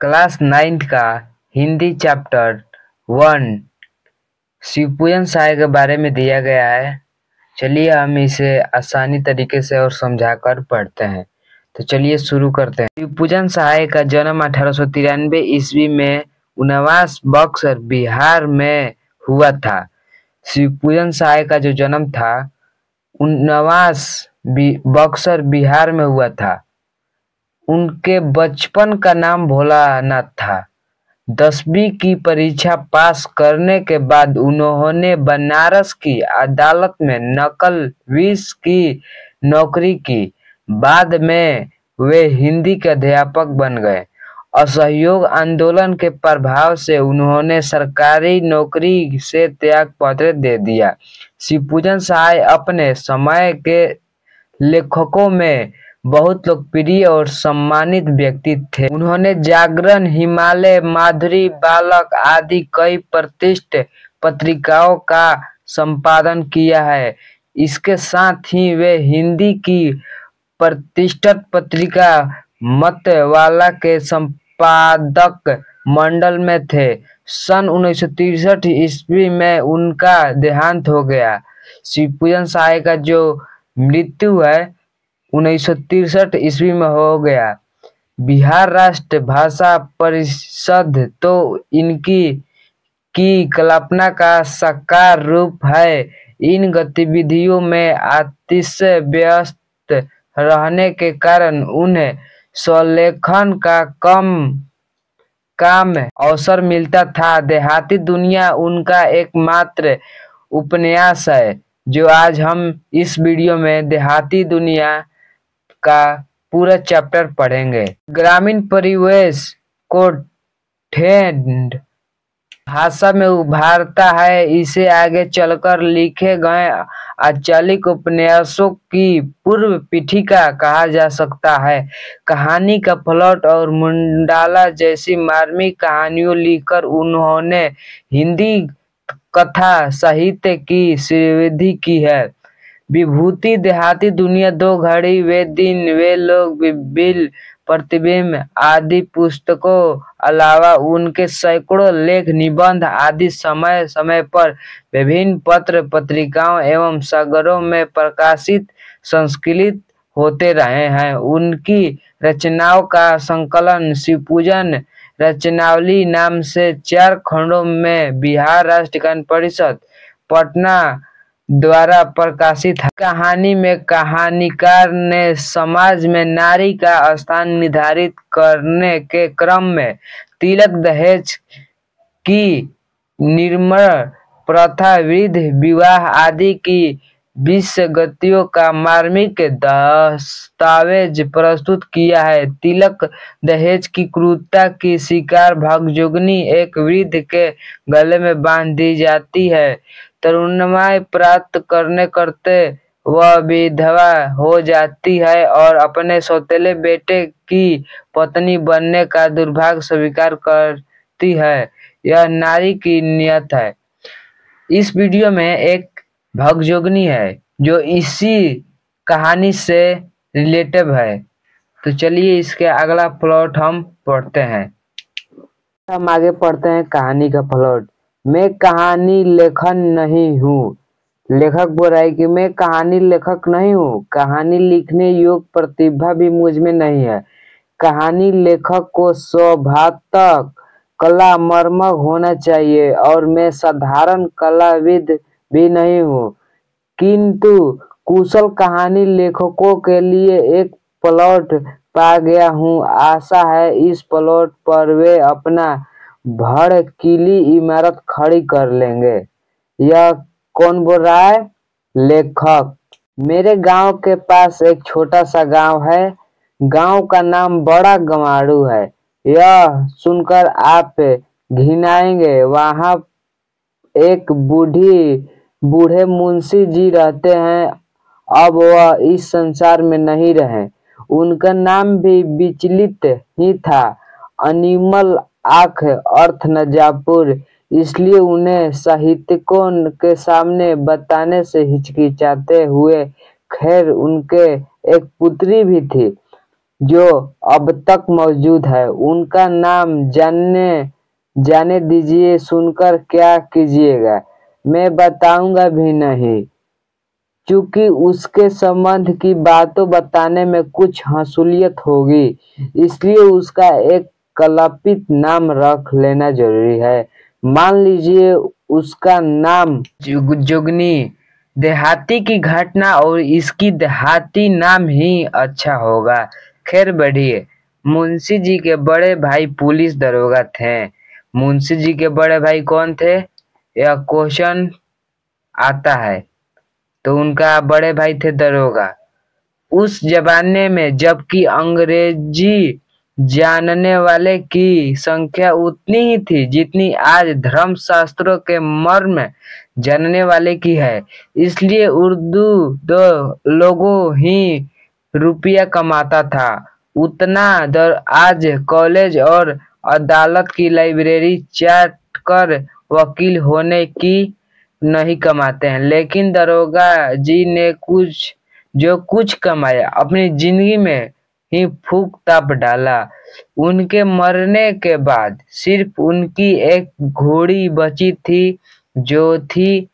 Class 9th का Hindi chapter 1 Shivpujan सहाय के बारे में दिया गया है। चलिए हम इसे आसानी तरीके से और समझाकर पढ़ते हैं। तो चलिए शुरू करते हैं। शिवपूजन सहाय का जन्म 1893 ईस्वी में उनवास बक्सर बिहार में हुआ था। शिवपूजन सहाय का जो जन्म था उनवास बक्सर बिहार में हुआ था। उनके बचपन का नाम भोलानाथ था। 10वीं की परीक्षा पास करने के बाद उन्होंने बनारस की अदालत में नकलविश की नौकरी की। बाद में वे हिंदी के अध्यापक बन गए। असहयोग आंदोलन के प्रभाव से उन्होंने सरकारी नौकरी से त्यागपत्र दे दिया। शिवपूजन सहाय अपने समय के लेखकों में बहुत लोकप्रिय और सम्मानित व्यक्ति थे। उन्होंने जागरण, हिमालय, माधुरी बालक आदि कई प्रतिष्ठित पत्रिकाओं का संपादन किया है। इसके साथ ही वे हिंदी की प्रतिष्ठित पत्रिका मतवाला के संपादक मंडल में थे। सन 1963 ईस्वी में उनका देहांत हो गया। शिवपूजन सहाय का जो मृत्यु है 1963 ईस्वी में हो गया। बिहार राष्ट्र भाषा परिषद तो इनकी की कल्पना का साकार रूप है। इन गतिविधियों में अतिशय व्यस्त रहने के कारण उन्हें स्वलेखन का काम अवसर मिलता था। देहाती दुनिया उनका एकमात्र उपन्यास है जो आज हम इस वीडियो में देहाती दुनिया का पूरा चैप्टर पढ़ेंगे। ग्रामीण परिवेश को ठेठ भाषा में उभारता है। इसे आगे चलकर लिखे गए आंचलिक उपन्यासों की पूर्व पीठिका कहा जा सकता है। कहानी का प्लॉट और मंडाला जैसी मार्मिक कहानियों लिखकर उन्होंने हिंदी कथा साहित्य की श्रीवृद्धि की है। विभूति, देहाती दुनिया, दो घड़ी, वे दिन, वे लोग, बिल, प्रतिबिंब आदि पुस्तकों अलावा उनके सैकड़ों लेख, निबंध आदि समय समय पर विभिन्न पत्र पत्रिकाओं एवं सागरों में प्रकाशित संकलित होते रहे हैं। उनकी रचनाओं का संकलन शिवपूजन रचनावली नाम से 4 खंडों में बिहार राष्ट्र गान परिषद पटना द्वारा प्रकाशित है। कहानी में कहानीकार ने समाज में नारी का स्थान निर्धारित करने के क्रम में तिलक, दहेज की निर्मल प्रथा, वृद्ध विवाह आदि की विसंगतियों का मार्मिक दस्तावेज प्रस्तुत किया है। तिलक दहेज की क्रूरता की शिकार भगजोगनी एक वृद्ध के गले में बांध दी जाती है। तरुणाई प्राप्त करते वह विधवा हो जाती है और अपने सौतेले बेटे की पत्नी बनने का दुर्भाग्य स्वीकार करती है। यह नारी की नियत है। इस वीडियो में एक भगजोगनी है जो इसी कहानी से रिलेटिव है। तो चलिए इसके अगला प्लॉट हम पढ़ते हैं। हम आगे पढ़ते हैं कहानी का प्लॉट। मैं कहानी लेखन नहीं हूँ। लेखक बोल रहा है कि मैं कहानी लेखक नहीं हूँ। कहानी लिखने योग्य प्रतिभा भी मुझ में नहीं है। कहानी लेखक को स्वभावतः कला मर्मज्ञ होना चाहिए और मैं साधारण कलाविद भी नहीं हूँ, किंतु कुशल कहानी लेखकों के लिए एक प्लॉट पा गया हूँ। आशा है इस प्लॉट पर वे अपना भड़कीली इमारत खड़ी कर लेंगे। यह कौन बोल रहा है? लेखक। मेरे गांव के पास एक छोटा सा गांव है। गांव का नाम बड़ा गंवाड़ू है। यह सुनकर आप घिनाएंगे। वहां एक बूढ़े मुंशी जी रहते हैं। अब वह इस संसार में नहीं रहे। उनका नाम भी विचलित ही था, अनिमल आंख अर्थ नजापुर। इसलिए उन्हें साहित्यिकों के सामने बताने से हिचकिचाते हुए। खैर, उनके एक पुत्री भी थी। जो अब तक मौजूद है। उनका नाम जाने दीजिए, सुनकर क्या कीजिएगा, मैं बताऊंगा भी नहीं, चूंकि उसके संबंध की बातों बताने में कुछ हसूलियत होगी, इसलिए उसका एक कल्पित नाम रख लेना जरूरी है। मान लीजिए उसका नाम जुगनी। देहाती की घटना और इसकी देहाती नाम ही अच्छा होगा। खैर बढ़िए। मुंशी जी के बड़े भाई पुलिस दरोगा थे। मुंशी जी के बड़े भाई कौन थे, यह क्वेश्चन आता है। तो उनका बड़े भाई थे दरोगा। उस जमाने में जबकि अंग्रेजी जानने वाले की संख्या उतनी ही थी जितनी आज धर्मशास्त्रों के मर्म जानने वाले की है, इसलिए उर्दू दो लोगों ही रुपया कमाता था उतना आज कॉलेज और अदालत की लाइब्रेरी चाट कर वकील होने की नहीं कमाते हैं। लेकिन दरोगा जी ने जो कुछ कमाया अपनी जिंदगी में ही फूंक ताप डाला। उनके मरने के बाद सिर्फ उनकी एक घोड़ी बची थी, जो थी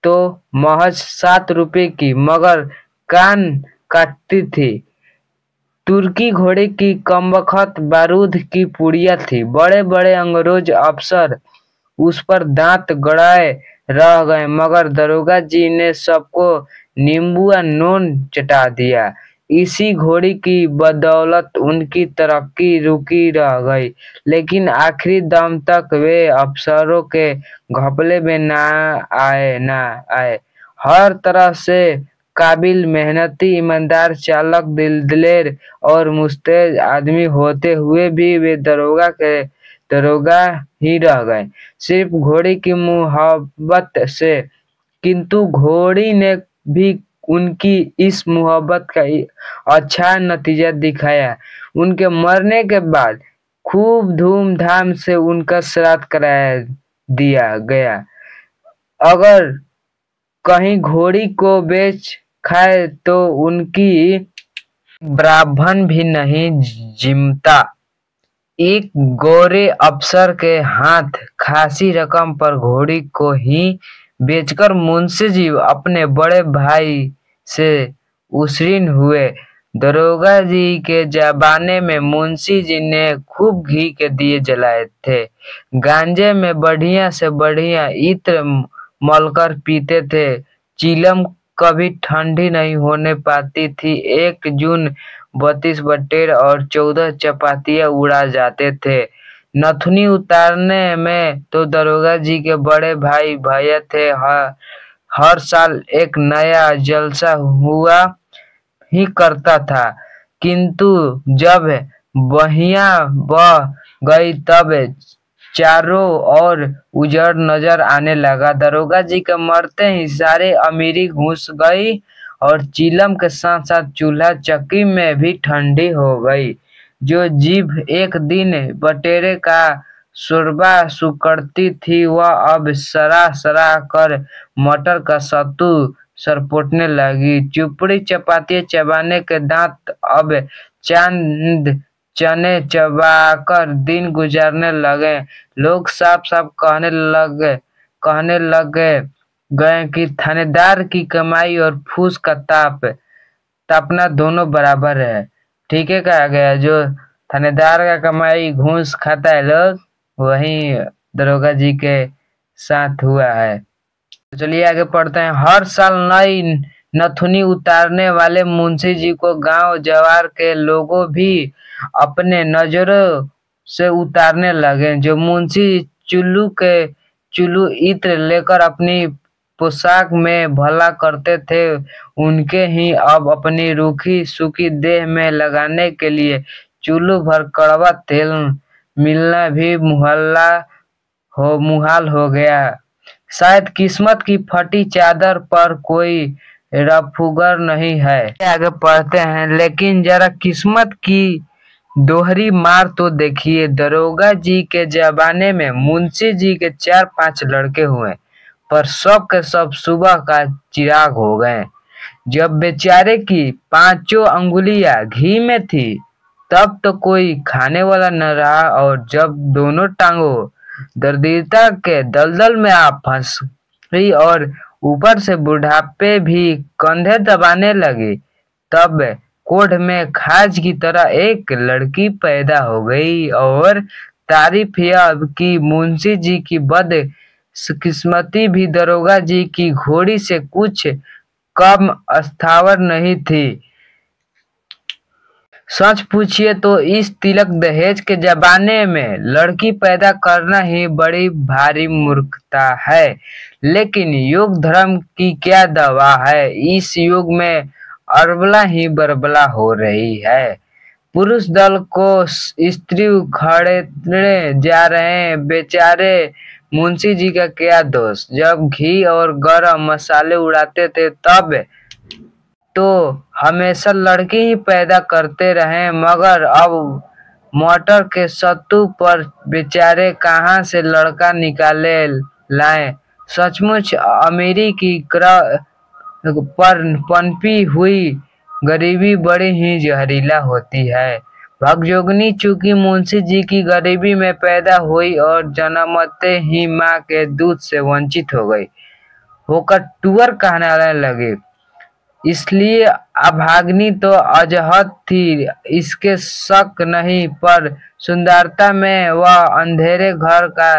तो महज 7 रुपए की, मगर कान काटती थी। तुर्की घोड़े की कमबख्त बारूद की पुड़िया थी। बड़े बड़े अंग्रेज अफसर उस पर दांत गड़ाए रह गए, मगर दरोगा जी ने सबको नींबू या नून चटा दिया। इसी घोड़ी की बदौलत उनकी तरक्की रुकी रह गई, लेकिन आखिरी दम तक वे अफसरों के घपले में ना आए। हर तरह से काबिल, मेहनती, ईमानदार, चालाक, दिलेर और मुस्तैद आदमी होते हुए भी वे दरोगा ही रह गए, सिर्फ घोड़ी की मोहब्बत से। किंतु घोड़ी ने भी उनकी इस मोहब्बत का अच्छा नतीजा दिखाया। उनके मरने के बाद खूब धूमधाम से उनका श्राद्ध कराया दिया गया। अगर कहीं घोड़ी को बेच खाए तो उनकी ब्राह्मण भी नहीं जिमता। एक गोरे अफसर के हाथ खासी रकम पर घोड़ी को ही बेचकर मुंशी जी अपने बड़े भाई से उसीन हुए। दरोगा जी के जमाने में मुंशी जी ने खूब घी के दिए जलाए थे, गांजे में बढ़िया से बढ़िया इत्र मलकर पीते थे। चीलम कभी ठंडी नहीं होने पाती थी। 1 जून 32 बटेर और 14 चपातियां उड़ा जाते थे। नथुनी उतारने में तो दरोगा जी के बड़े भाई भैया थे। हर साल एक नया जलसा हुआ ही करता था, किंतु जब बहिया बह गई तब चारों ओर उजड़ नजर आने लगा। दरोगा जी के मरते ही सारे अमीरी घुस गई और चिलम के साथ साथ चूल्हा चक्की में भी ठंडी हो गई। जो जीभ एक दिन बटेरे का शोरबा सुकड़ती थी, वह अब सरा सरा कर मटर का सत्तू सरपोटने लगी। चुपड़ी चपाती चबाने के दांत अब चांद चने चबाकर दिन गुजारने लगे। लोग साफ साफ कहने लगे गए कि थानेदार की कमाई और फूस का तापना दोनों बराबर है। ठीक है, कहा गया जो थानेदार का कमाई घूस खाता है लोग, वही दरोगा जी के साथ हुआ है। तो चलिए आगे पढ़ते हैं। हर साल नई नथुनी उतारने वाले मुंशी जी को गांव जवार के लोगों भी अपने नजरों से उतारने लगे। जो मुंशी चुल्लू इत्र लेकर अपनी पोशाक में भला करते थे, उनके ही अब अपनी रूखी सूखी देह में लगाने के लिए चुल्लू भर कड़वा तेल मिलना भी मुहाल हो गया। शायद किस्मत की फटी चादर पर कोई रफूगर नहीं है। आगे पढ़ते हैं। लेकिन जरा किस्मत की दोहरी मार तो देखिए। दरोगा जी के जमाने में मुंशी जी के 4-5 लड़के हुए, पर सब के सब सुबह का चिराग हो गए। जब बेचारे की 5 अंगुलियां घी में थी, तब तो कोई खाने वाला न रहा, और जब दोनों टांगों दरिद्रता के दलदल में आ फंस गई और ऊपर से बुढ़ापे भी कंधे दबाने लगी, तब कोर्ट में खाज की तरह एक लड़की पैदा हो गई। और तारीफ यह कि मुंशी जी की बदकिस्मती भी दरोगा जी की घोड़ी से कुछ कम स्थावर नहीं थी। सच पूछिए तो इस तिलक दहेज के जमाने में लड़की पैदा करना ही बड़ी भारी मूर्खता है। लेकिन युग धर्म की क्या दवा है, इस युग में अरबला ही बरबला हो रही है। पुरुष दल को स्त्री उखाड़ने जा रहे हैं। बेचारे मुंशी जी का क्या दोष, जब घी और गरम मसाले उड़ाते थे तब तो हमेशा लड़की ही पैदा करते रहे, मगर अब मोटर के सत्तू पर बेचारे कहाँ से लड़का निकाले लाएं। सचमुच अमीरी की पर पनपी हुई गरीबी बड़ी ही जहरीला होती है। भगजोगनी चूंकि मुंशी जी की गरीबी में पैदा हुई और जन्मते ही माँ के दूध से वंचित हो गई, होकर टूअर कहने लगी, इसलिए अभागिनी तो अजहद थी, इसके शक नहीं, पर सुंदरता में वह अंधेरे घर का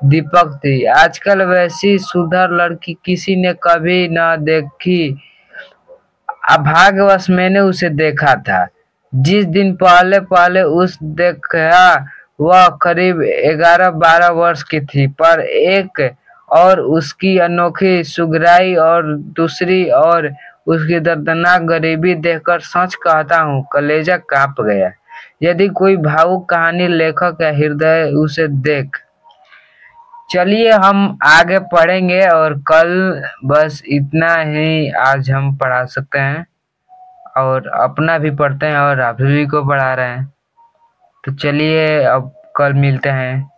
दीपक थी। आजकल वैसी सुंदर लड़की किसी ने कभी न देखी। अभाग्यवश मैंने उसे देखा था। जिस दिन पहले पहले उस देखा वह करीब 11-12 वर्ष की थी, पर एक और उसकी अनोखी सुगराई और दूसरी और उसकी दर्दनाक गरीबी देखकर सच कहता हूँ कलेजा कांप गया। यदि कोई भावुक कहानी लेखक या हृदय उसे देख। चलिए हम आगे पढ़ेंगे, और कल बस इतना ही आज हम पढ़ा सकते हैं, और अपना भी पढ़ते हैं और आप सभी को पढ़ा रहे हैं। तो चलिए अब कल मिलते हैं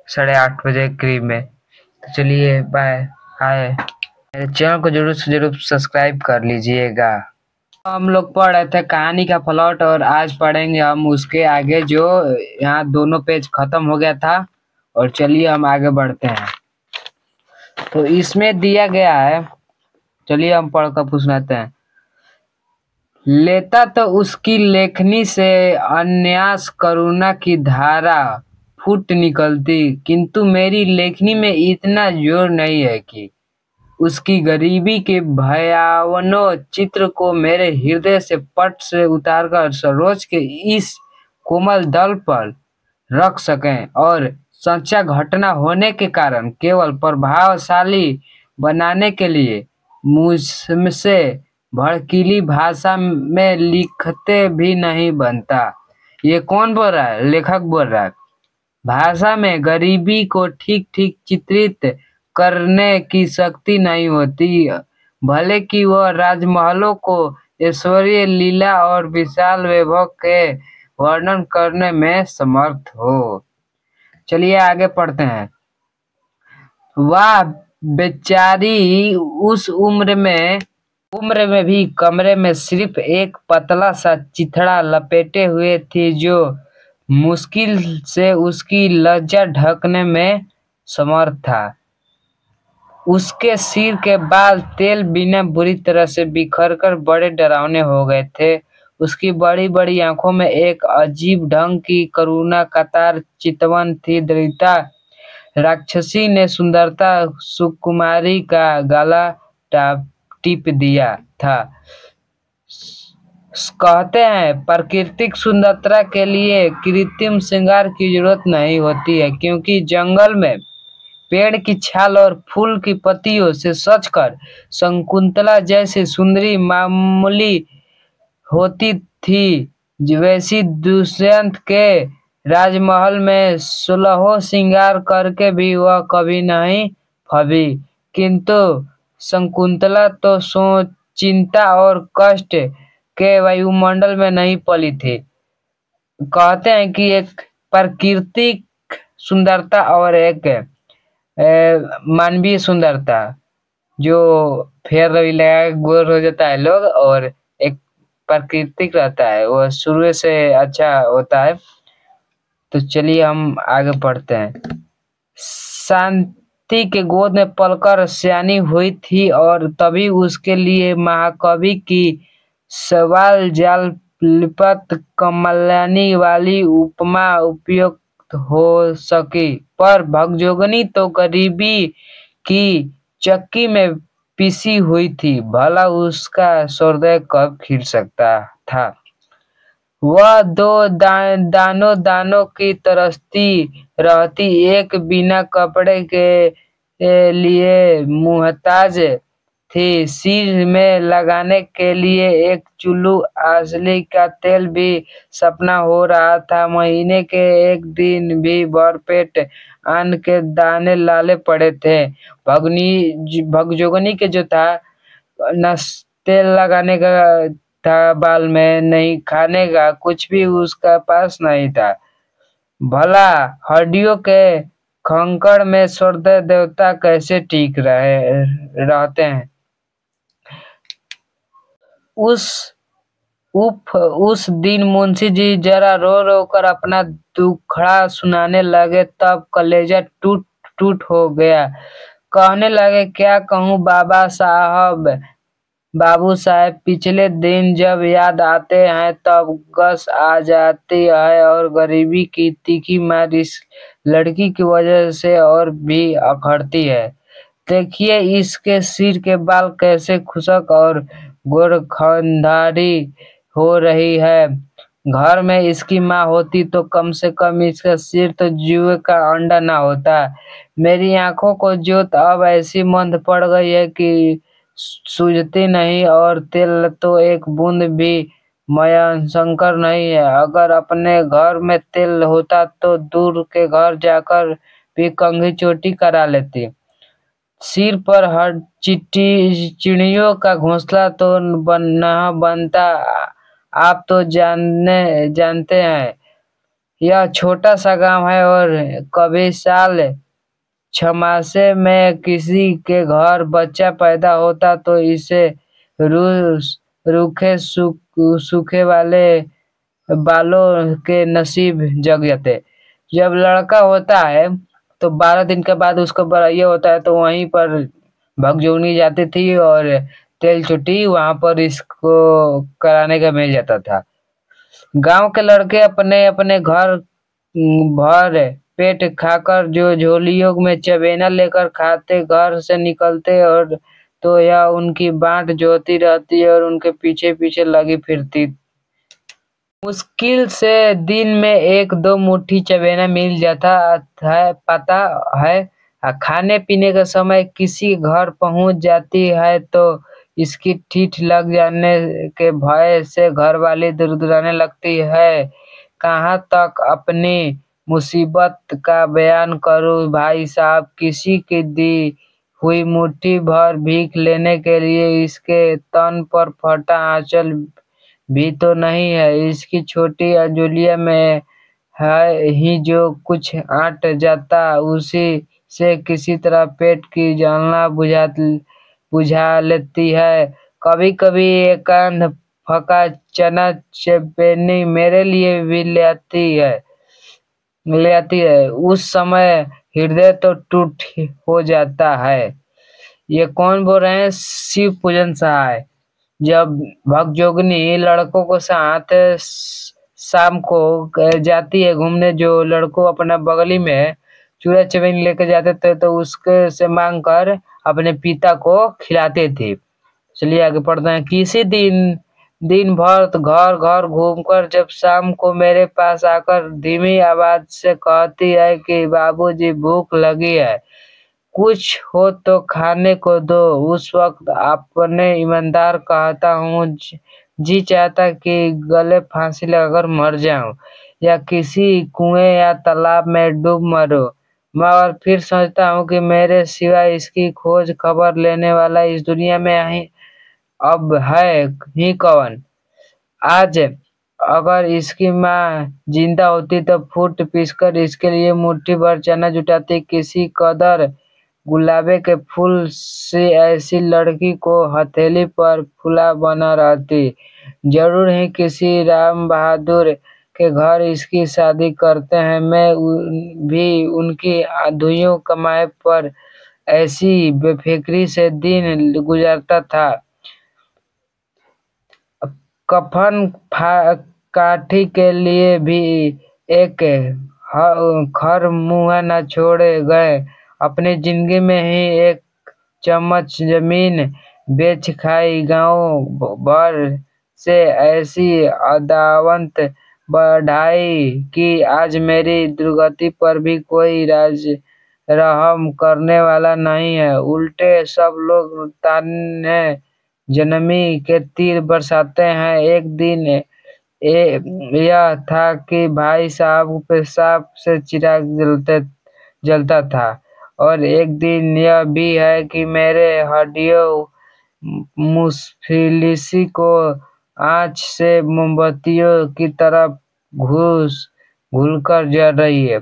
8:30 बजे करीब में। तो चलिए बाय। हाय, मेरे चैनल को जरूर से जरूर सब्सक्राइब कर लीजिएगा। हम लोग पढ़ रहे थे कहानी का प्लॉट, और आज पढ़ेंगे हम उसके आगे, जो यहाँ दोनों पेज खत्म हो गया था। और चलिए हम आगे बढ़ते हैं। तो इसमें दिया गया है, चलिए हम पढ़कर पूछनाते हैं। लेता तो उसकी लेखनी से अन्यास करुणा की धारा फूट निकलती, किंतु मेरी लेखनी में इतना जोर नहीं है कि उसकी गरीबी के भयावह चित्र को मेरे हृदय से पट से उतारकर सरोज के इस कोमल दल पर रख सकें, और सच्चा घटना होने के कारण केवल प्रभावशाली बनाने के लिए मुझसे भड़कीली भाषा में लिखते भी नहीं बनता। ये कौन बोल रहा है? लेखक बोल रहा है। भाषा में गरीबी को ठीक ठीक चित्रित करने की शक्ति नहीं होती, भले कि वह राजमहलों को ऐश्वर्य लीला और विशाल वैभव के वर्णन करने में समर्थ हो। चलिए आगे पढ़ते हैं। वह बेचारी उस उम्र में भी कमरे में सिर्फ एक पतला सा चिथड़ा लपेटे हुए थी, जो मुश्किल से उसकी लज्जा ढकने में समर्थ था। उसके सिर के बाल तेल बिना बुरी तरह से बिखरकर बड़े डरावने हो गए थे। उसकी बड़ी बड़ी आंखों में एक अजीब ढंग की करुणा कतार चितवन थी। दरिद्रता राक्षसी ने सुंदरता सुकुमारी का गला टीप दिया था। कहते हैं प्राकृतिक सुंदरता के लिए कृत्रिम श्रृंगार की जरूरत नहीं होती है, क्योंकि जंगल में पेड़ की छाल और फूल की पत्तियों से सजकर शकुंतला जैसी सुंदरी मामूली होती थी, वैसी दुष्यंत के राजमहल में 16 श्रृंगार करके भी वह कभी नहीं फबी। किंतु शकुंतला तो चिंता और कष्ट के वायुमंडल में नहीं पली थी। कहते हैं कि एक प्राकृतिक सुंदरता और एक मानवीय सुंदरता, जो फेयर लवली लगा गोर हो जाता है लोग, और एक प्राकृतिक रहता है, वह शुरू से अच्छा होता है। तो चलिए हम आगे पढ़ते हैं। शांति के गोद में पलकर सयानी हुई थी और तभी उसके लिए महाकवि की सवाल जाल लिपत कमलानी वाली उपमा उपयुक्त हो सकी। पर भगजोगनी तो गरीबी की चक्की में पिसी हुई थी, भला उसका सूर्योदय कब खिल सकता था। वह दो दानों दानों की तरसती रहती, एक बिना कपड़े के लिए मुहताज थी, सिर में लगाने के लिए एक चुल्लू असली का तेल भी सपना हो रहा था, महीने के एक दिन भी भरपेट अन्न के दाने लाले पड़े थे। भगजोगनी के जो था न तेल लगाने का था बाल में, नहीं खाने का कुछ भी उसका पास नहीं था। भला हड्डियों के खंकड़ में सूर्य देवता कैसे टिक रहते हैं। उस दिन मुंशी जी जरा रो रो कर अपना दुखड़ा सुनाने लगे, तब कलेजा टूट टूट हो गया। कहने लगे, क्या कहूँ बाबू साहब, पिछले दिन जब याद आते हैं तब गस आ जाती है, और गरीबी की तीखी मार इस लड़की की वजह से और भी अखड़ती है। देखिए इसके सिर के बाल कैसे खुशक और गोरखधारी हो रही है। घर में इसकी माँ होती तो कम से कम इसका सिर तो जुए का अंडा ना होता। मेरी आंखों को जोत अब ऐसी मंद पड़ गई है कि सूझती नहीं, और तेल तो एक बूंद भी मयंकर नहीं है। अगर अपने घर में तेल होता तो दूर के घर जाकर भी कंघी चोटी करा लेती। सिर पर हर चिड़ियों का घोंसला तो न बनता। आप तो जानते हैं यह छोटा सा गांव है, और कभी साल 6 मासे में किसी के घर बच्चा पैदा होता तो इसे रूखे सूखे वाले बालों के नसीब जग जाते। जब लड़का होता है तो 12 दिन के बाद उसका बरैया होता है, तो वहीं पर भगजोगनी जाती थी और तेल चुटी वहां पर इसको कराने का मिल जाता था। गांव के लड़के अपने अपने घर भर पेट खाकर जो झोलियों में चबेना लेकर खाते घर से निकलते, और तो यह उनकी बाट जोती रहती है और उनके पीछे पीछे लगी फिरती। मुश्किल से दिन में 1-2 मुट्ठी चबेना मिल जाता है, पता है। खाने पीने का समय किसी घर पहुंच जाती है तो इसकी ठीठ लग जाने के भय से घरवाली दुर्दुराने लगती है। कहाँ तक अपनी मुसीबत का बयान करूं भाई साहब, किसी की दी हुई मुट्ठी भर भीख लेने के लिए इसके तन पर फटा आंचल भी तो नहीं है। इसकी छोटी अंजुलिया में है ही जो कुछ आट जाता, उसी से किसी तरह पेट की जलना बुझा लेती है। कभी कभी एकांत फका चना चपेनी मेरे लिए भी ले आती है। उस समय हृदय तो टूट हो जाता है। ये कौन बोल रहे हैं? शिव पूजन सहाय। जब भगजोगनी लड़कों को साथ शाम को जाती है घूमने, जो लड़कों अपना बगली में चूड़ा चवेनी लेकर जाते थे तो उसके से मांग कर अपने पिता को खिलाते थे। चलिए आगे पढ़ते हैं। किसी दिन भर तो घर घर घूमकर जब शाम को मेरे पास आकर धीमी आवाज से कहती है कि बाबूजी भूख लगी है, कुछ हो तो खाने को दो, उस वक्त अपने ईमानदार कहता हूँ जी चाहता कि गले फांसी लगाकर मर जाऊं या किसी कुएं या तालाब में डूब मरूं, मगर फिर सोचता हूँ कि मेरे सिवाय इसकी खोज खबर लेने वाला इस दुनिया में अब है ही कौन। आज अगर इसकी माँ जिंदा होती तो फूट पीसकर इसके लिए मुट्ठी भर चना जुटाती। किसी कदर गुलाबे के फूल से ऐसी लड़की को हथेली पर फूला बना रहती। जरूर ही किसी राम बहादुर के घर इसकी शादी करते हैं। मैं भी उनकी आधुनियों कमाई पर ऐसी बेफिक्री से दिन गुजारता था। कफन काठी के लिए भी एक खर मुंह न छोड़े गए। अपनी जिंदगी में ही एक चम्मच जमीन बेच खाई। गांव भर से ऐसी अदावत बढ़ाई कि आज मेरी दुर्गति पर भी कोई रहम करने वाला नहीं है। उल्टे सब लोग ताने जन्मी के तीर बरसाते हैं। एक दिन यह था कि भाई साहब पेशाब से चिराग जलता था, और एक दिन यह भी है कि मेरे हड्डियों मुफलिसी को आँच से मोमबत्तियों की तरफ घुलकर जल रही है।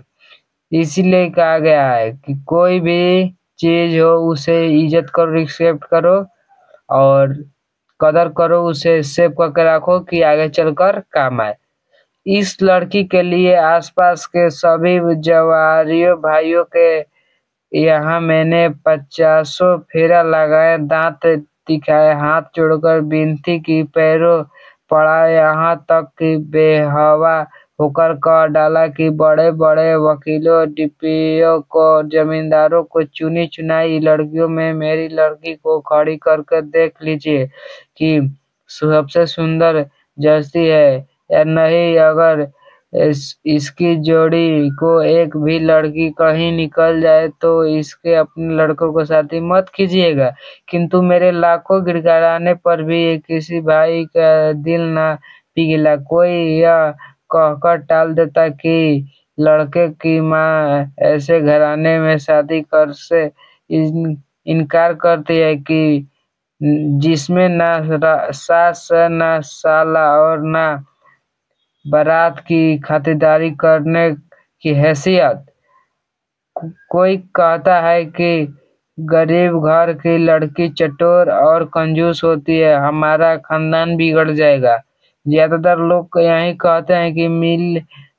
इसीलिए कहा गया है कि कोई भी चीज हो उसे इज्जत करो, रिस्पेक्ट करो और कदर करो, उसे सेव करके रखो कि आगे चलकर काम आए। इस लड़की के लिए आसपास के सभी जवारियों भाइयों के यहाँ मैंने 50 फेरा लगाए, दांत दिखाए, हाथ जोड़कर विनती की, पैरों पड़ा, यहाँ तक कि बेहवा होकर कह डाला कि बड़े बड़े वकीलों, डीपीओ को, जमींदारों को चुनी चुनाई लड़कियों में मेरी लड़की को खड़ी करके देख लीजिए कि सबसे सुंदर जचती है या नहीं। अगर इसकी जोड़ी को एक भी लड़की कहीं निकल जाए तो इसके अपने लड़कों को साथी मत कीजिएगा। किंतु मेरे लाखों गिड़गिड़ाने पर भी किसी भाई का दिल ना पिघला। कोई यह कहकर टाल देता कि लड़के की माँ ऐसे घराने में शादी कर से इनकार करती है कि जिसमें ना सास ना साला और ना बारात की खातिरदारी करने की हैसियत। कोई कहता है कि गरीब घर की लड़की चटोर और कंजूस होती है, हमारा खानदान बिगड़ जाएगा। ज्यादातर लोग यही कहते हैं कि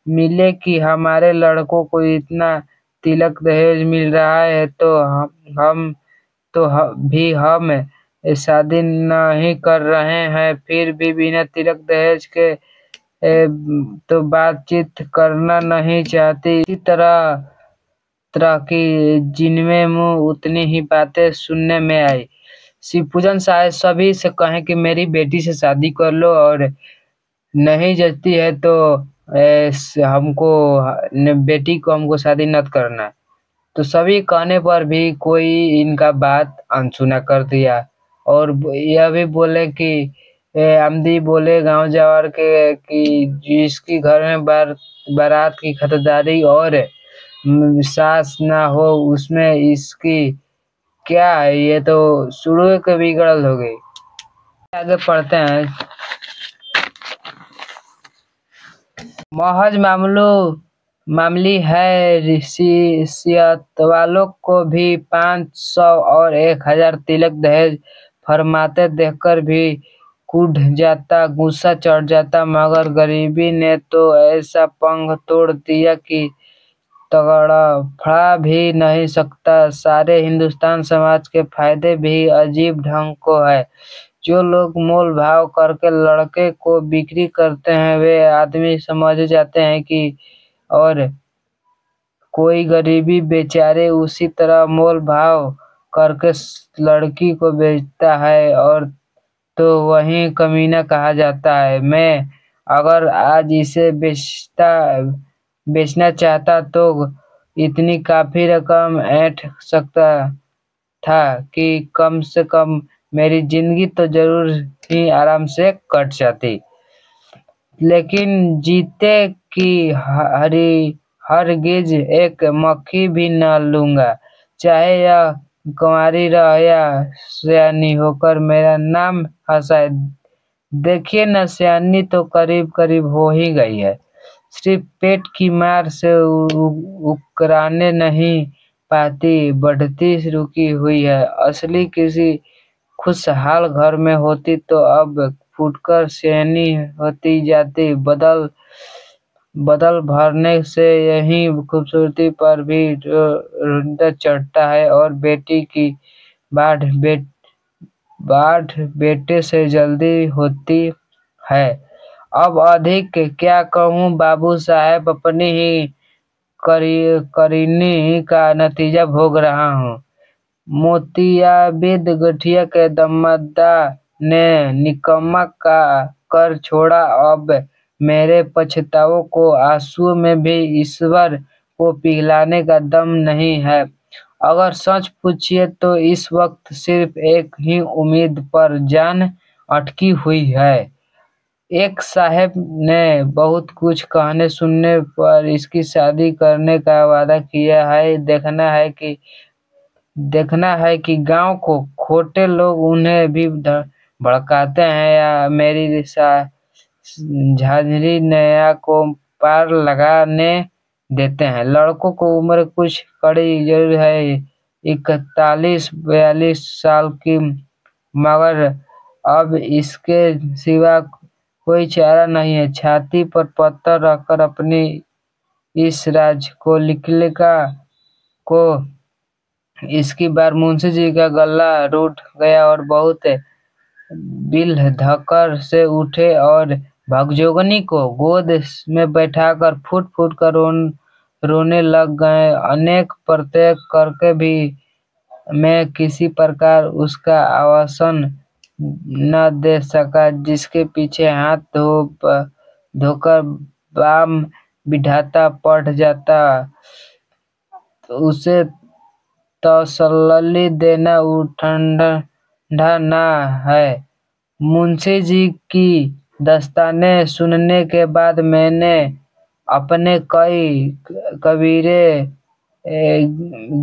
मिले कि हमारे लड़कों को इतना तिलक दहेज मिल रहा है तो हम हम शादी नहीं कर रहे हैं, फिर भी बिना तिलक दहेज के तो बातचीत करना नहीं चाहती। इसी तरह तरह की जिनमें मुंह उतनी ही बातें सुनने में आई। शिवपूजन शायद सभी से कहें कि मेरी बेटी से शादी कर लो, और नहीं जचती है तो हमको बेटी को हमको शादी मत करना। तो सभी कहने पर भी कोई इनका बात अनसुना कर दिया, और यह भी बोले कि आमदी बोले गांव जवार के कि जिसकी घर में बारात की खातिरदारी और सास ना हो उसमें इसकी क्या है, ये तो शुरू के बिगड़ल हो गई। आगे पढ़ते हैं। महज मामूली है, रिश्वत वालों को भी 500 और 1000 तिलक दहेज फरमाते देखकर भी कूद जाता, गुस्सा चढ़ जाता, मगर गरीबी ने तो ऐसा पंख तोड़ दिया कि तड़फड़ा भी नहीं सकता। सारे हिंदुस्तान समाज के फायदे भी अजीब ढंग को है। जो लोग मोल भाव करके लड़के को बिक्री करते हैं वे आदमी समझ जाते हैं कि और कोई गरीबी बेचारे उसी तरह मोल भाव करके लड़की को बेचता है, और तो वही कमीना कहा जाता है। मैं अगर आज इसे बेचना चाहता तो इतनी काफी रकम ऐंठ सकता था कि कम से कम मेरी जिंदगी तो जरूर ही आराम से कट जाती। लेकिन जीते की हरगिज एक मक्खी भी न लूंगा, चाहे यह कुंवारी रह या सयानी होकर मेरा नाम हंसाए। देखिए न, सयानी तो करीब करीब हो ही गई है, सिर्फ पेट की मार से उकराने नहीं पाती, बढ़ती रुकी हुई है। असली किसी खुशहाल घर में होती तो अब फूटकर सियानी होती जाती। बदल भरने से यही खूबसूरती पर भी रुंदा चढ़ता है और बेटी की बाढ़ बेटे से जल्दी होती है। अब अधिक क्या कहूँ बाबू साहब, अपनी ही करनी का नतीजा भोग रहा हूँ। मोतियाबिंद गठिया के दमदा ने निकम्मा का कर छोड़ा। अब मेरे पछतावों को आंसू में भी ईश्वर को पिघलाने का दम नहीं है। अगर सच पूछिए तो इस वक्त सिर्फ एक ही उम्मीद पर जान अटकी हुई है। एक साहब ने बहुत कुछ कहने सुनने पर इसकी शादी करने का वादा किया है। देखना है कि गांव को खोटे लोग उन्हें भी भड़काते हैं या मेरी झांझरी नया को पार लगाने देते हैं। लड़कों को उम्र कुछ कड़ी जरूर है, 41-42 साल की, मगर अब इसके सिवा कोई चारा नहीं है। छाती पर पत्थर रखकर अपनी इस राज को लिखलेगा को इसकी बार मुंशी जी का गला रूठ गया और बहुत बिल धक्कर से उठे और भगजोगनी को गोद में बैठाकर फूट फूट कर रोने लग गए। अनेक प्रत्यय करके भी मैं किसी प्रकार उसका आवासन न दे सका। जिसके पीछे हाथ धोकर बाम बिठाता पट जाता, तो उसे तसल्ली देना ठंडा ना है। मुंशी जी की दास्तानें सुनने के बाद मैंने अपने कई कबीरे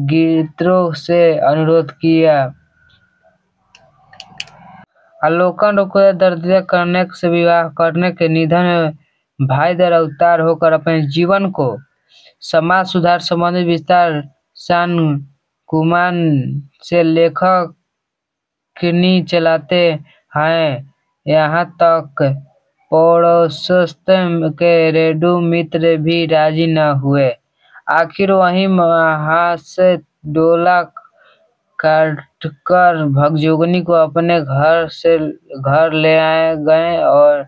गित्रों से अनुरोध किया। अवलोकन रुपये दर्दिया करने से विवाह करने के निधन में भाई दर अवतार होकर अपने जीवन को समाज सुधार संबंधी विस्तार सान कुमान से लेखक किन्नी चलाते हैं। यहाँ तक पड़ोसस्त के रेडू मित्र भी राजी न हुए। आखिर वही वहां से डोला काटकर भगजोगनी को अपने घर ले आए गए और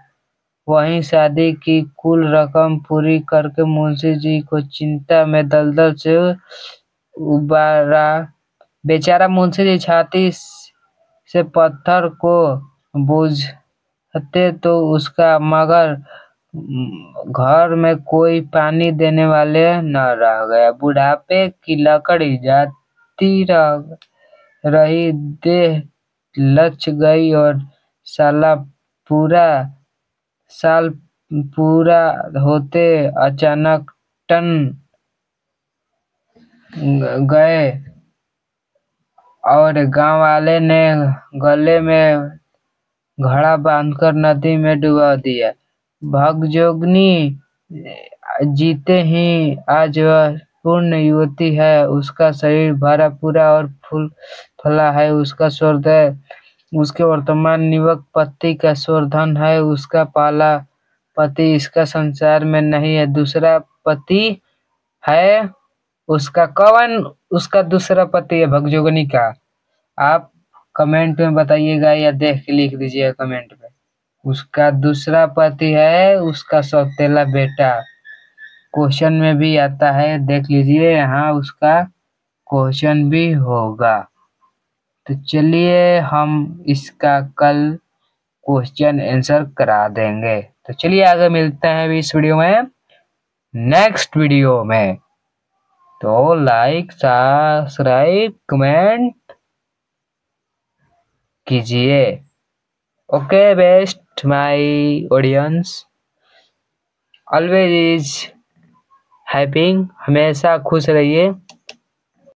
वहीं शादी की कुल रकम पूरी करके मुंशी जी को चिंता में दलदल से उबारा। बेचारा मुंशी जी छाती से पत्थर को बूझते तो उसका, मगर घर में कोई पानी देने वाले न रह गया। बुढ़ापे की लकड़ी जाती रही, देह लच गई और साल पूरा होते अचानक टन गए और गांव वाले ने गले में घड़ा बांधकर नदी में डुबा दिया। भगजोगनी जीते ही आज वह पूर्ण युवती है। उसका शरीर भरा पूरा और फूला है। उसका स्वर्गदय उसके वर्तमान निवक पति का स्वर्धन है। उसका पहला पति इसका संसार में नहीं है, दूसरा पति है उसका। कौन उसका दूसरा पति है भगजोगनी का? आप कमेंट में बताइएगा या देख के लिख दीजिएगा कमेंट में। उसका दूसरा पति है उसका सौतेला बेटा। क्वेश्चन में भी आता है, देख लीजिए, यहाँ उसका क्वेश्चन भी होगा। तो चलिए हम इसका कल क्वेश्चन आंसर करा देंगे। तो चलिए आगे मिलते हैं इस वीडियो में, नेक्स्ट वीडियो में। तो लाइक सब्सक्राइब कमेंट कीजिए। Okay best my audience, always happy, हमेशा खुश रहिए।